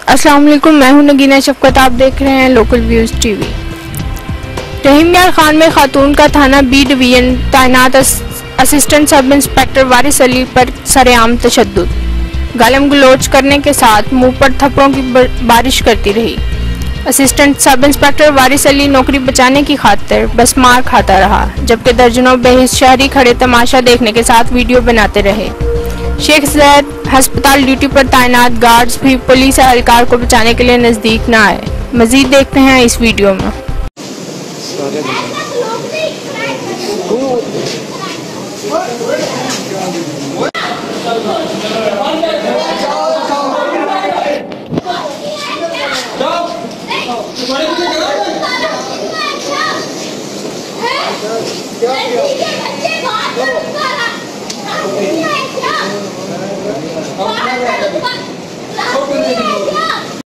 अस्सलाम वालेकुम, मैं हूं नगीना शफकत। आप देख रहे हैं लोकल व्यूज़ टीवी। रहीम यार खान में खातून का थाना बी डिवीजन तैनात असिस्टेंट सब इंस्पेक्टर वारिस अली पर सरेआम तशद्दुद, गालम गलोच करने के साथ मुंह पर थप्पड़ों की बारिश करती रही। असिस्टेंट सब इंस्पेक्टर वारिस अली नौकरी बचाने की खातिर बस मार खाता रहा, जबकि दर्जनों बेहिस शहरी खड़े तमाशा देखने के साथ वीडियो बनाते रहे। शेख ज़ैद अस्पताल ड्यूटी पर तैनात गार्ड्स भी पुलिस एहलकार को बचाने के लिए नज़दीक न आए। मज़ीद देखते हैं इस वीडियो में।